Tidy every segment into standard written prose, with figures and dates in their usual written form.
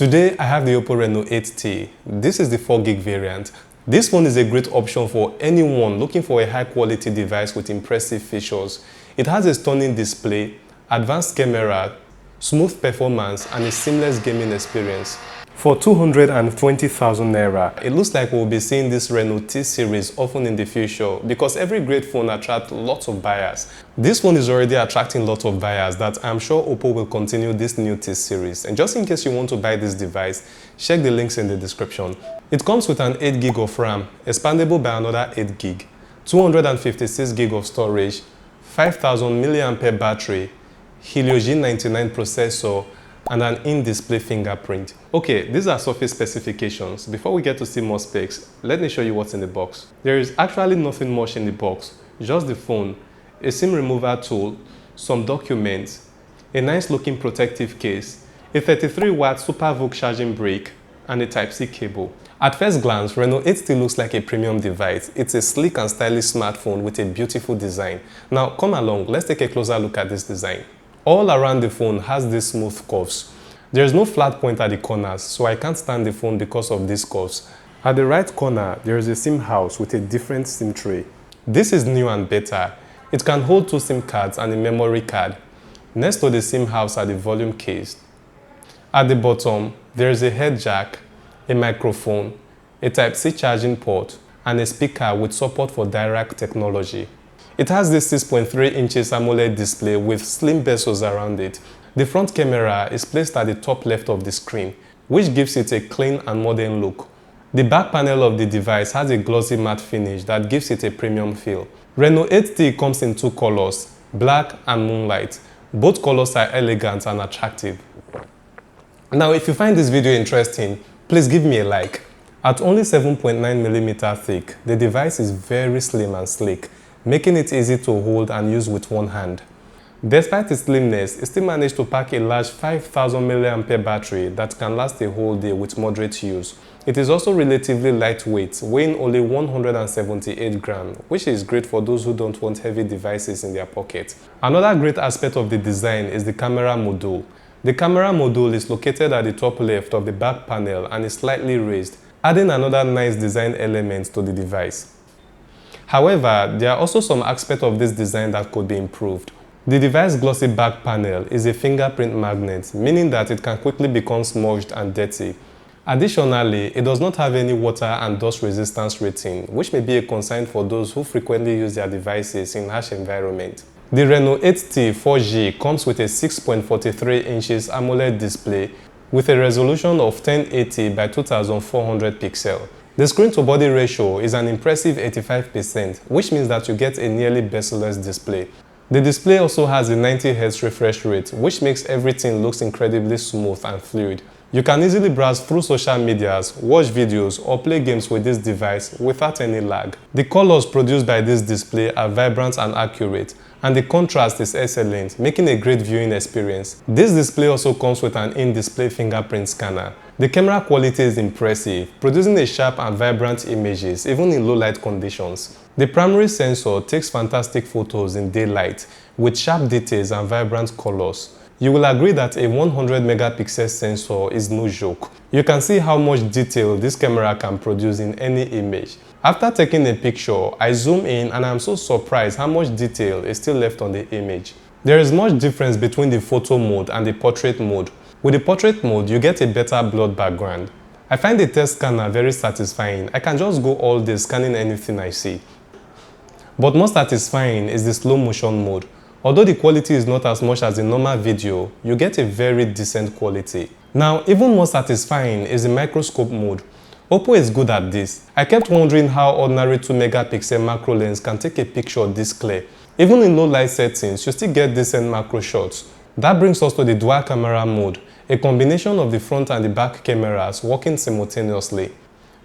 Today I have the Oppo Reno 8T. This is the 4GB variant. This phone is a great option for anyone looking for a high quality device with impressive features. It has a stunning display, advanced camera, smooth performance and a seamless gaming experience. For 220,000 naira, it looks like we'll be seeing this Reno T series often in the future because every great phone attracts lots of buyers. This phone is already attracting lots of buyers that I'm sure Oppo will continue this new T series. And just in case you want to buy this device, check the links in the description. It comes with an 8GB of RAM, expandable by another 8GB, 256GB of storage, 5000 mAh battery, Helio G99 processor, and an in-display fingerprint. Okay, these are surface specifications. Before we get to see more specs, let me show you what's in the box. There is actually nothing much in the box, just the phone, a SIM remover tool, some documents, a nice looking protective case, a 33-watt SuperVOOC charging brick, and a Type-C cable. At first glance, Reno 8T looks like a premium device. It's a sleek and stylish smartphone with a beautiful design. Now come along, let's take a closer look at this design. All around the phone has these smooth curves. There is no flat point at the corners, so I can't stand the phone because of these curves. At the right corner, there is a SIM house with a different SIM tray. This is new and better. It can hold 2 SIM cards and a memory card. Next to the SIM house are the volume case. At the bottom, there is a head jack, a microphone, a Type-C charging port, and a speaker with support for direct technology. It has this 6.3 inches AMOLED display with slim bezels around it. The front camera is placed at the top left of the screen, which gives it a clean and modern look. The back panel of the device has a glossy matte finish that gives it a premium feel. Reno 8T comes in 2 colors, black and moonlight. Both colors are elegant and attractive. Now, if you find this video interesting, please give me a like. At only 7.9mm thick, the device is very slim and sleek, making it easy to hold and use with one hand. Despite its slimness, it still managed to pack a large 5000 mAh battery that can last a whole day with moderate use. It is also relatively lightweight, weighing only 178 grams, which is great for those who don't want heavy devices in their pocket. Another great aspect of the design is the camera module. The camera module is located at the top left of the back panel and is slightly raised, adding another nice design element to the device. However, there are also some aspects of this design that could be improved. The device's glossy back panel is a fingerprint magnet, meaning that it can quickly become smudged and dirty. Additionally, it does not have any water and dust resistance rating, which may be a concern for those who frequently use their devices in harsh environments. The Reno 8T 4G comes with a 6.43 inches AMOLED display with a resolution of 1080 by 2400 pixels. The screen-to-body ratio is an impressive 85%, which means that you get a nearly bezel-less display. The display also has a 90Hz refresh rate, which makes everything look incredibly smooth and fluid. You can easily browse through social medias, watch videos, or play games with this device without any lag. The colors produced by this display are vibrant and accurate, and the contrast is excellent, making a great viewing experience. This display also comes with an in-display fingerprint scanner. The camera quality is impressive, producing a sharp and vibrant images even in low light conditions. The primary sensor takes fantastic photos in daylight with sharp details and vibrant colors. You will agree that a 100 megapixel sensor is no joke. You can see how much detail this camera can produce in any image. After taking a picture, I zoom in and I'm so surprised how much detail is still left on the image. There is much difference between the photo mode and the portrait mode. With the portrait mode, you get a better blurred background. I find the test scanner very satisfying. I can just go all day scanning anything I see. But more satisfying is the slow motion mode. Although the quality is not as much as a normal video, you get a very decent quality. Now, even more satisfying is the microscope mode. Oppo is good at this. I kept wondering how ordinary 2 megapixel macro lens can take a picture this clear. Even in low light settings, you still get decent macro shots. That brings us to the dual camera mode, a combination of the front and the back cameras working simultaneously.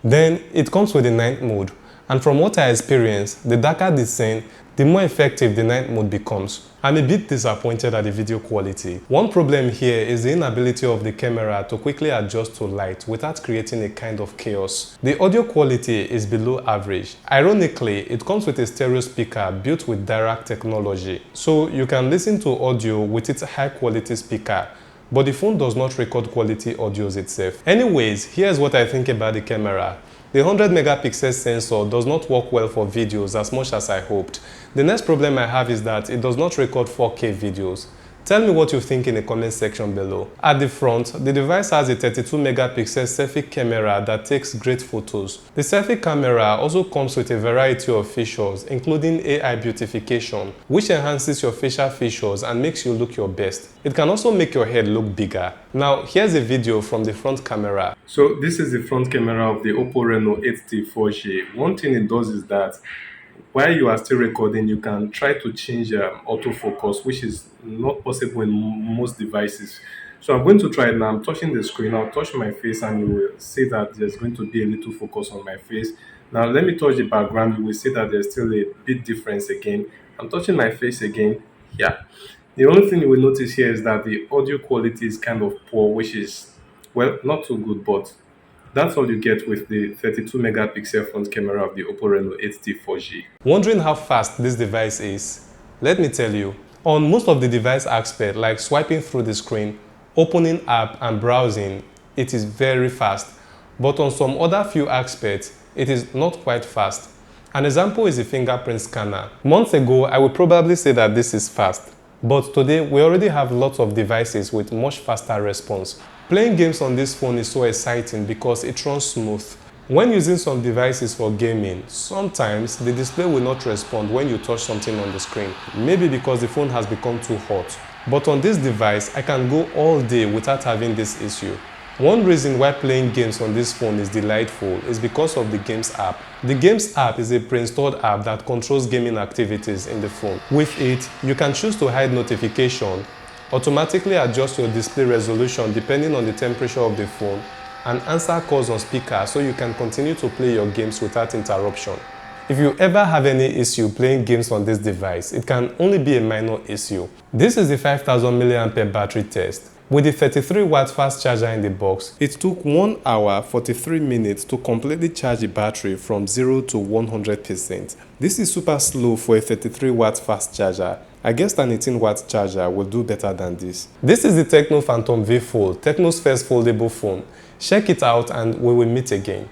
Then, it comes with the night mode. And from what I experienced, the darker the scene, the more effective the night mode becomes. I'm a bit disappointed at the video quality. One problem here is the inability of the camera to quickly adjust to light without creating a kind of chaos. The audio quality is below average. Ironically, it comes with a stereo speaker built with direct technology, so you can listen to audio with its high quality speaker, but the phone does not record quality audios itself. Anyways, here's what I think about the camera. The 100 megapixel sensor does not work well for videos as much as I hoped. The next problem I have is that it does not record 4K videos. Tell me what you think in the comment section below. At the front, the device has a 32 megapixel selfie camera that takes great photos. The selfie camera also comes with a variety of features, including AI beautification, which enhances your facial features and makes you look your best. It can also make your head look bigger. Now, here's a video from the front camera. So this is the front camera of the Oppo Reno 8T 4G. One thing it does is that while you are still recording, you can try to change autofocus, which is not possible in most devices. So I'm going to try it now. I'm touching the screen. I'll touch my face and you will see that there's going to be a little focus on my face. Now let me touch the background. You will see that there's still a bit difference again. I'm touching my face again. Yeah. The only thing you will notice here is that the audio quality is kind of poor, which is, well, not too good, but that's all you get with the 32 megapixel front camera of the Oppo Reno 8T 4G. Wondering how fast this device is? Let me tell you. On most of the device aspects, like swiping through the screen, opening app and browsing, it is very fast. But on some other few aspects, it is not quite fast. An example is the fingerprint scanner. Months ago, I would probably say that this is fast. But today, we already have lots of devices with much faster response. Playing games on this phone is so exciting because it runs smooth. When using some devices for gaming, sometimes the display will not respond when you touch something on the screen, maybe because the phone has become too hot. But on this device, I can go all day without having this issue. One reason why playing games on this phone is delightful is because of the Games app. The Games app is a pre-installed app that controls gaming activities in the phone. With it, you can choose to hide notification, automatically adjust your display resolution depending on the temperature of the phone, and answer calls on speaker so you can continue to play your games without interruption. If you ever have any issue playing games on this device, it can only be a minor issue. This is the 5000 mAh battery test. With the 33-watt fast charger in the box, it took 1 hour 43 minutes to completely charge the battery from 0 to 100%. This is super slow for a 33-watt fast charger. I guess an 18-watt charger will do better than this. This is the Tecno Phantom V Fold, Tecno's first foldable phone. Check it out and we will meet again.